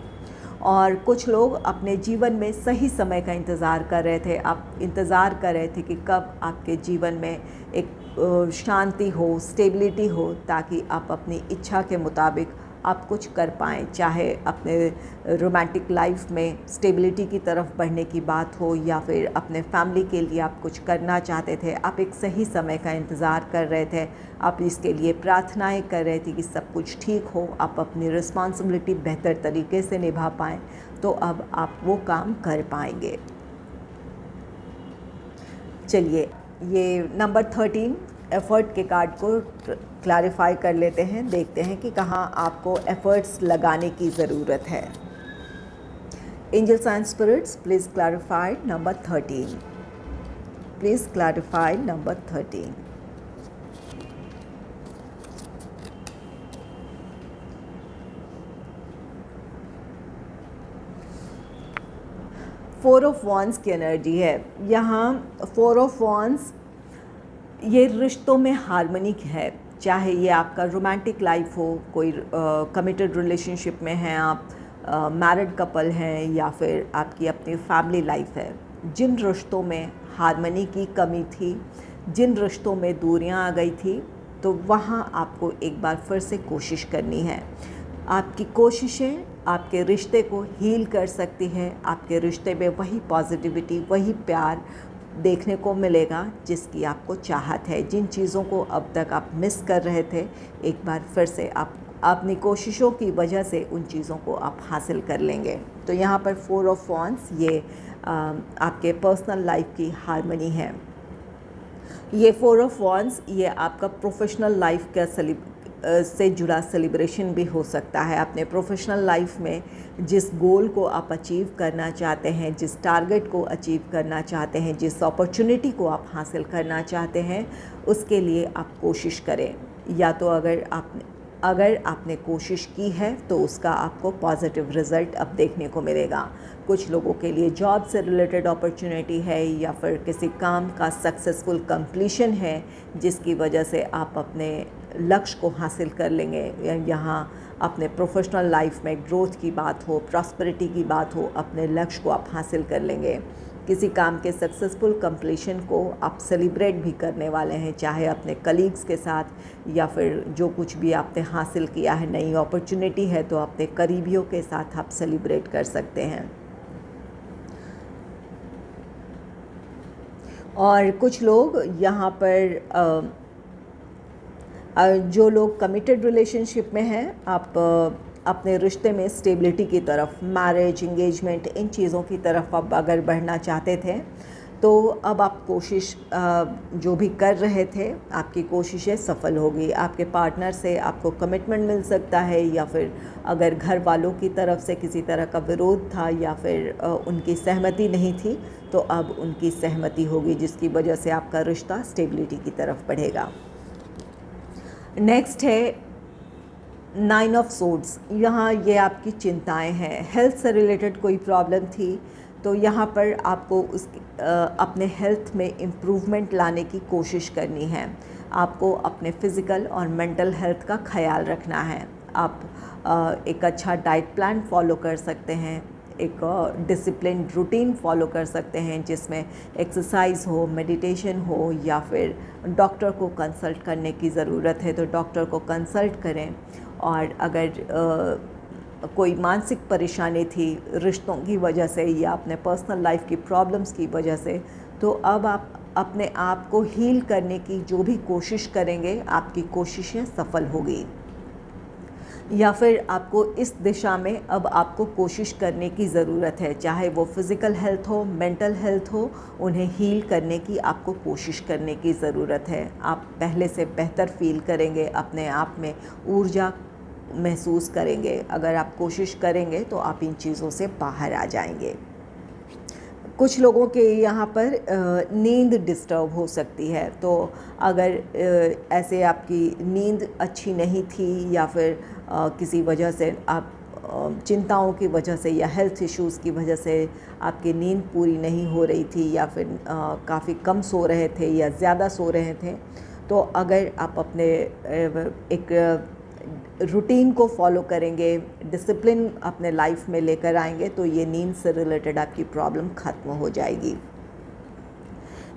और कुछ लोग अपने जीवन में सही समय का इंतज़ार कर रहे थे। आप इंतज़ार कर रहे थे कि कब आपके जीवन में एक शांति हो, स्टेबिलिटी हो, ताकि आप अपनी इच्छा के मुताबिक आप कुछ कर पाएँ। चाहे अपने रोमांटिक लाइफ में स्टेबिलिटी की तरफ बढ़ने की बात हो, या फिर अपने फैमिली के लिए आप कुछ करना चाहते थे, आप एक सही समय का इंतज़ार कर रहे थे, आप इसके लिए प्रार्थनाएं कर रहे थे कि सब कुछ ठीक हो, आप अपनी रिस्पॉन्सिबिलिटी बेहतर तरीके से निभा पाएँ, तो अब आप वो काम कर पाएंगे। चलिए, ये नंबर 13 एफ़र्ट के कार्ड को क्लैरिफाई कर लेते हैं, देखते हैं कि कहाँ आपको एफ़र्ट्स लगाने की ज़रूरत है। Angels and spirits, please clarify number 13। Please clarify number 13। Four of wands की एनर्जी है यहाँ। फोर ऑफ वॉन्ड्स ये रिश्तों में हार्मनी है, चाहे ये आपका रोमांटिक लाइफ हो, कोई कमिटेड रिलेशनशिप में हैं आप, मैरिड कपल हैं, या फिर आपकी अपनी फैमिली लाइफ है। जिन रिश्तों में हार्मनी की कमी थी, जिन रिश्तों में दूरियां आ गई थी, तो वहाँ आपको एक बार फिर से कोशिश करनी है। आपकी कोशिशें आपके रिश्ते को हील कर सकती है। आपके रिश्ते में वही पॉजिटिविटी, वही प्यार देखने को मिलेगा जिसकी आपको चाहत है। जिन चीज़ों को अब तक आप मिस कर रहे थे, एक बार फिर से आप अपनी कोशिशों की वजह से उन चीज़ों को आप हासिल कर लेंगे। तो यहाँ पर फोर ऑफ वॉन्ड्स ये आपके पर्सनल लाइफ की हार्मनी है। ये फोर ऑफ वॉन्ड्स ये आपका प्रोफेशनल लाइफ का से जुड़ा सेलिब्रेशन भी हो सकता है। अपने प्रोफेशनल लाइफ में जिस गोल को आप अचीव करना चाहते हैं, जिस टारगेट को अचीव करना चाहते हैं, जिस अपॉर्चुनिटी को आप हासिल करना चाहते हैं, उसके लिए आप कोशिश करें। या तो अगर आपने कोशिश की है तो उसका आपको पॉजिटिव रिज़ल्ट अब देखने को मिलेगा। कुछ लोगों के लिए जॉब से रिलेटेड अपॉर्चुनिटी है, या फिर किसी काम का सक्सेसफुल कंप्लीशन है, जिसकी वजह से आप अपने लक्ष्य को हासिल कर लेंगे। यहाँ अपने प्रोफेशनल लाइफ में ग्रोथ की बात हो, प्रॉस्पेरिटी की बात हो, अपने लक्ष्य को आप हासिल कर लेंगे। किसी काम के सक्सेसफुल कंप्लीशन को आप सेलिब्रेट भी करने वाले हैं, चाहे अपने कलीग्स के साथ, या फिर जो कुछ भी आपने हासिल किया है, नई अपॉर्चुनिटी है, तो अपने करीबियों के साथ आप सेलिब्रेट कर सकते हैं। और कुछ लोग यहाँ पर जो लोग कमिटेड रिलेशनशिप में हैं, आप अपने रिश्ते में स्टेबिलिटी की तरफ, मैरिज, एंगेजमेंट, इन चीज़ों की तरफ आप अगर बढ़ना चाहते थे, तो अब आप कोशिश जो भी कर रहे थे, आपकी कोशिशें सफल होगी। आपके पार्टनर से आपको कमिटमेंट मिल सकता है, या फिर अगर घर वालों की तरफ से किसी तरह का विरोध था, या फिर उनकी सहमति नहीं थी, तो अब उनकी सहमति होगी, जिसकी वजह से आपका रिश्ता स्टेबिलिटी की तरफ बढ़ेगा। नेक्स्ट है 9 ऑफ सोर्ड्स। यहाँ ये आपकी चिंताएं हैं। हेल्थ से रिलेटेड कोई प्रॉब्लम थी, तो यहाँ पर आपको अपने हेल्थ में इम्प्रूवमेंट लाने की कोशिश करनी है। आपको अपने फ़िज़िकल और मेंटल हेल्थ का ख्याल रखना है। आप एक अच्छा डाइट प्लान फॉलो कर सकते हैं, एक डिसिप्लिन रूटीन फॉलो कर सकते हैं, जिसमें एक्सरसाइज हो, मेडिटेशन हो, या फिर डॉक्टर को कंसल्ट करने की ज़रूरत है तो डॉक्टर को कंसल्ट करें। और अगर कोई मानसिक परेशानी थी रिश्तों की वजह से, या अपने पर्सनल लाइफ की प्रॉब्लम्स की वजह से, तो अब आप अपने आप को हील करने की जो भी कोशिश करेंगे, आपकी कोशिशें सफल होगी। या फिर आपको इस दिशा में अब आपको कोशिश करने की ज़रूरत है, चाहे वो फिज़िकल हेल्थ हो, मेंटल हेल्थ हो, उन्हें हील करने की आपको कोशिश करने की ज़रूरत है। आप पहले से बेहतर फील करेंगे, अपने आप में ऊर्जा महसूस करेंगे। अगर आप कोशिश करेंगे तो आप इन चीज़ों से बाहर आ जाएंगे। कुछ लोगों के यहाँ पर नींद डिस्टर्ब हो सकती है, तो अगर ऐसे आपकी नींद अच्छी नहीं थी, या फिर किसी वजह से आप चिंताओं की वजह से या हेल्थ इश्यूज़ की वजह से आपकी नींद पूरी नहीं हो रही थी या फिर काफ़ी कम सो रहे थे या ज़्यादा सो रहे थे, तो अगर आप अपने एक रूटीन को फॉलो करेंगे, डिसिप्लिन अपने लाइफ में लेकर आएंगे, तो ये नींद से रिलेटेड आपकी प्रॉब्लम ख़त्म हो जाएगी।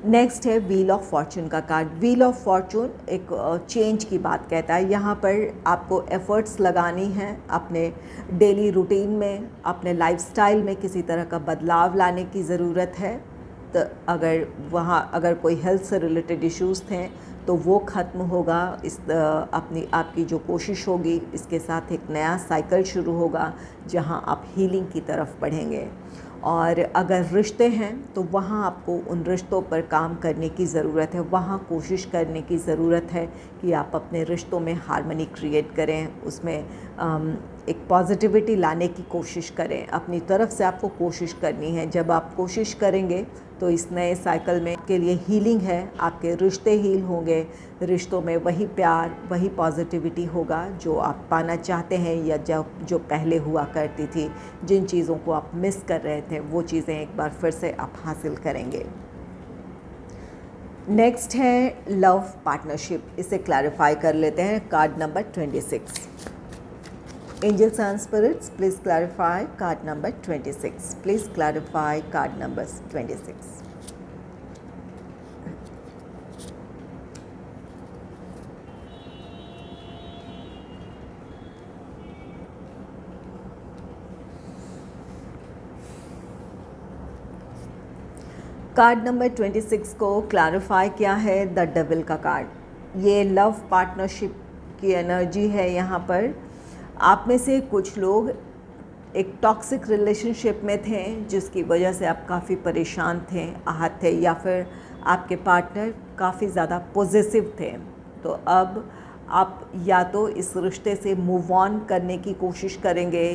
नेक्स्ट है व्हील ऑफ फॉर्चून का कार्ड। व्हील ऑफ फॉर्चून एक चेंज की बात कहता है। यहाँ पर आपको एफ़र्ट्स लगानी हैं अपने डेली रूटीन में, अपने लाइफस्टाइल में किसी तरह का बदलाव लाने की ज़रूरत है। तो अगर कोई हेल्थ से रिलेटेड इश्यूज़ थे तो वो ख़त्म होगा। आपकी जो कोशिश होगी, इसके साथ एक नया साइकिल शुरू होगा जहाँ आप हीलिंग की तरफ बढ़ेंगे। और अगर रिश्ते हैं तो वहाँ आपको उन रिश्तों पर काम करने की ज़रूरत है, वहाँ कोशिश करने की ज़रूरत है कि आप अपने रिश्तों में हार्मनी क्रिएट करें, उसमें एक पॉजिटिविटी लाने की कोशिश करें। अपनी तरफ से आपको कोशिश करनी है। जब आप कोशिश करेंगे तो इस नए साइकिल में के लिए हीलिंग है, आपके रिश्ते हील होंगे, रिश्तों में वही प्यार, वही पॉजिटिविटी होगा जो आप पाना चाहते हैं या जो पहले हुआ करती थी। जिन चीज़ों को आप मिस कर रहे थे वो चीज़ें एक बार फिर से आप हासिल करेंगे। नेक्स्ट है लव पार्टनरशिप। इसे क्लैरिफाई कर लेते हैं। Card number 26। Angels and spirits, please clarify card number 26. Please clarify card number 26. Card number 26 को क्लैरिफाई किया है द डेविल का कार्ड। ये लव पार्टनरशिप की एनर्जी है। यहाँ पर आप में से कुछ लोग एक टॉक्सिक रिलेशनशिप में थे जिसकी वजह से आप काफ़ी परेशान थे, आहत थे, या फिर आपके पार्टनर काफ़ी ज़्यादा पॉजिटिव थे। तो अब आप या तो इस रिश्ते से मूव ऑन करने की कोशिश करेंगे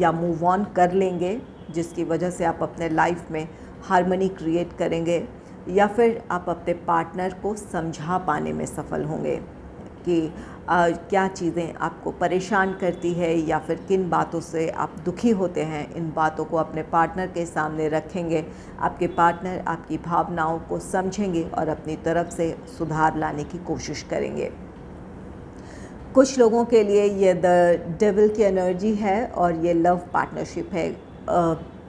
या मूव ऑन कर लेंगे, जिसकी वजह से आप अपने लाइफ में हार्मनी क्रिएट करेंगे, या फिर आप अपने पार्टनर को समझा पाने में सफल होंगे कि क्या चीज़ें आपको परेशान करती है या फिर किन बातों से आप दुखी होते हैं। इन बातों को अपने पार्टनर के सामने रखेंगे, आपके पार्टनर आपकी भावनाओं को समझेंगे और अपनी तरफ से सुधार लाने की कोशिश करेंगे। कुछ लोगों के लिए ये द डेविल की एनर्जी है और ये लव पार्टनरशिप है।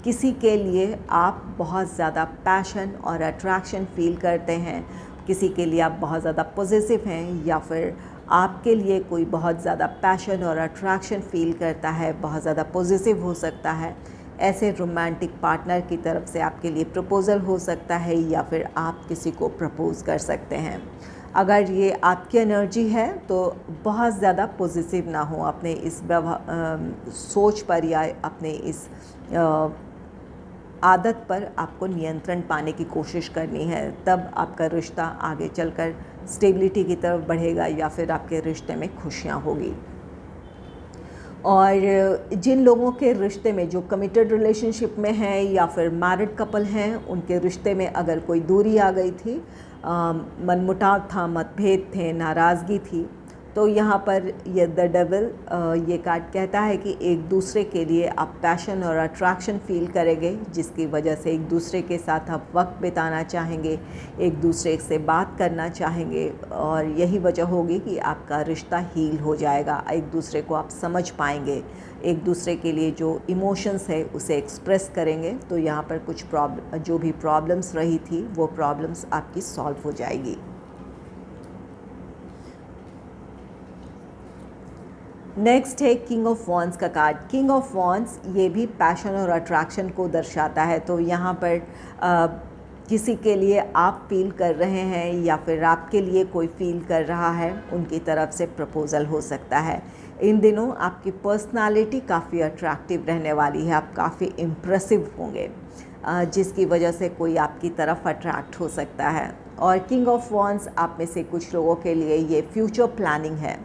किसी के लिए आप बहुत ज़्यादा पैशन और अट्रैक्शन फील करते हैं, किसी के लिए आप बहुत ज़्यादा पॉजिटिव हैं, या फिर आपके लिए कोई बहुत ज़्यादा पैशन और अट्रैक्शन फील करता है, बहुत ज़्यादा पॉजिटिव हो सकता है। ऐसे रोमांटिक पार्टनर की तरफ से आपके लिए प्रपोज़ल हो सकता है या फिर आप किसी को प्रपोज़ कर सकते हैं। अगर ये आपकी एनर्जी है तो बहुत ज़्यादा पॉजिटिव ना हो, अपने इस सोच पर या अपने इस आदत पर आपको नियंत्रण पाने की कोशिश करनी है। तब आपका रिश्ता आगे चलकर स्टेबिलिटी की तरफ बढ़ेगा या फिर आपके रिश्ते में खुशियाँ होगी। और जिन लोगों के रिश्ते में जो कमिटेड रिलेशनशिप में हैं या फिर मैरिड कपल हैं, उनके रिश्ते में अगर कोई दूरी आ गई थी, मनमुटाव था, मतभेद थे, नाराज़गी थी, तो यहाँ पर ये द डेविल ये कार्ड कहता है कि एक दूसरे के लिए आप पैशन और अट्रैक्शन फील करेंगे, जिसकी वजह से एक दूसरे के साथ आप वक्त बिताना चाहेंगे, एक दूसरे से बात करना चाहेंगे, और यही वजह होगी कि आपका रिश्ता हील हो जाएगा। एक दूसरे को आप समझ पाएंगे, एक दूसरे के लिए जो इमोशंस है उसे एक्सप्रेस करेंगे। तो यहाँ पर कुछ जो भी प्रॉब्लम्स रही थी वो प्रॉब्लम्स आपकी सॉल्व हो जाएगी। नेक्स्ट है किंग ऑफ वॉन्ड्स का कार्ड। किंग ऑफ वॉन्ड्स ये भी पैशन और अट्रैक्शन को दर्शाता है। तो यहाँ पर किसी के लिए आप फील कर रहे हैं या फिर आपके लिए कोई फील कर रहा है, उनकी तरफ से प्रपोज़ल हो सकता है। इन दिनों आपकी पर्सनालिटी काफ़ी अट्रैक्टिव रहने वाली है, आप काफ़ी इम्प्रेसिव होंगे, जिसकी वजह से कोई आपकी तरफ अट्रैक्ट हो सकता है। और किंग ऑफ वॉन्ड्स आप में से कुछ लोगों के लिए ये फ्यूचर प्लानिंग है।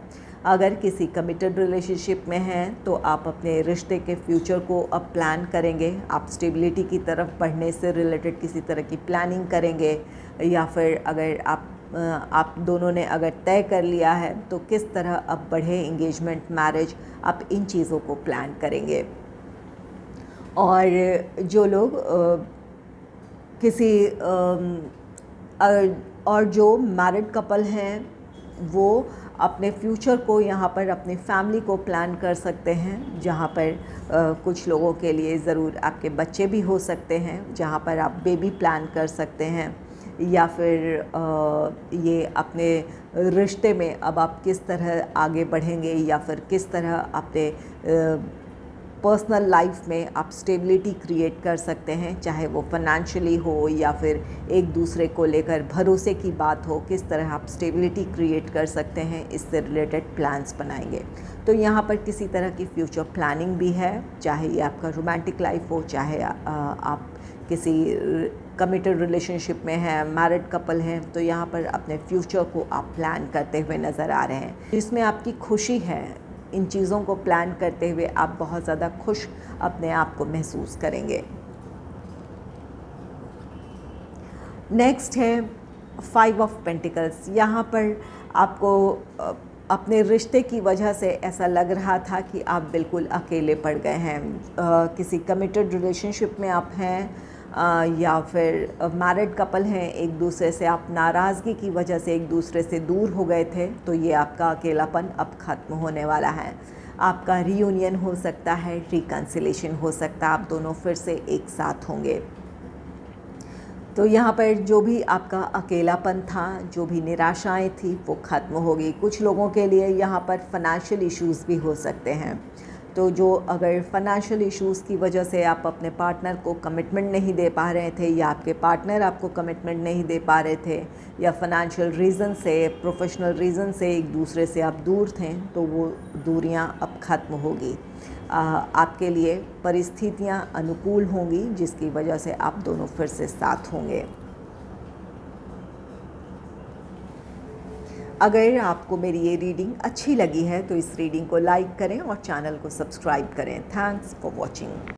अगर किसी कमिटेड रिलेशनशिप में हैं तो आप अपने रिश्ते के फ्यूचर को अब प्लान करेंगे, आप स्टेबिलिटी की तरफ बढ़ने से रिलेटेड किसी तरह की प्लानिंग करेंगे, या फिर अगर आप आप दोनों ने अगर तय कर लिया है तो किस तरह अब बढ़े एंगेजमेंट, मैरिज, आप इन चीज़ों को प्लान करेंगे। और जो लोग और जो मैरिड कपल हैं वो अपने फ्यूचर को यहाँ पर अपनी फैमिली को प्लान कर सकते हैं, जहाँ पर कुछ लोगों के लिए ज़रूर आपके बच्चे भी हो सकते हैं, जहाँ पर आप बेबी प्लान कर सकते हैं, या फिर ये अपने रिश्ते में अब आप किस तरह आगे बढ़ेंगे, या फिर किस तरह अपने पर्सनल लाइफ में आप स्टेबिलिटी क्रिएट कर सकते हैं, चाहे वो फाइनेंशियली हो या फिर एक दूसरे को लेकर भरोसे की बात हो, किस तरह आप स्टेबिलिटी क्रिएट कर सकते हैं, इससे रिलेटेड प्लान्स बनाएंगे। तो यहाँ पर किसी तरह की फ्यूचर प्लानिंग भी है, चाहे ये आपका रोमांटिक लाइफ हो, चाहे आप किसी कमिटेड रिलेशनशिप में हैं, मैरिड कपल हैं, तो यहाँ पर अपने फ्यूचर को आप प्लान करते हुए नज़र आ रहे हैं, जिसमें आपकी खुशी है। इन चीज़ों को प्लान करते हुए आप बहुत ज़्यादा खुश अपने आप को महसूस करेंगे। नेक्स्ट है 5 ऑफ पेंटिकल्स। यहाँ पर आपको अपने रिश्ते की वजह से ऐसा लग रहा था कि आप बिल्कुल अकेले पड़ गए हैं। किसी कमिटेड रिलेशनशिप में आप हैं या फिर मैरिड कपल हैं, एक दूसरे से आप नाराज़गी की वजह से एक दूसरे से दूर हो गए थे, तो ये आपका अकेलापन अब ख़त्म होने वाला है। आपका रीयूनियन हो सकता है, रिकन्सिलेशन हो सकता है, आप दोनों फिर से एक साथ होंगे। तो यहाँ पर जो भी आपका अकेलापन था, जो भी निराशाएं थी, वो ख़त्म होगी। कुछ लोगों के लिए यहाँ पर फाइनेंशियल इश्यूज़ भी हो सकते हैं, तो जो अगर फाइनेंशियल इश्यूज़ की वजह से आप अपने पार्टनर को कमिटमेंट नहीं दे पा रहे थे, या आपके पार्टनर आपको कमिटमेंट नहीं दे पा रहे थे, या फाइनेंशियल रीज़न से, प्रोफेशनल रीज़न से एक दूसरे से आप दूर थे, तो वो दूरियां अब ख़त्म होगी। आपके लिए परिस्थितियां अनुकूल होंगी, जिसकी वजह से आप दोनों फिर से साथ होंगे। अगर आपको मेरी ये रीडिंग अच्छी लगी है तो इस रीडिंग को लाइक करें और चैनल को सब्सक्राइब करें। Thanks for watching.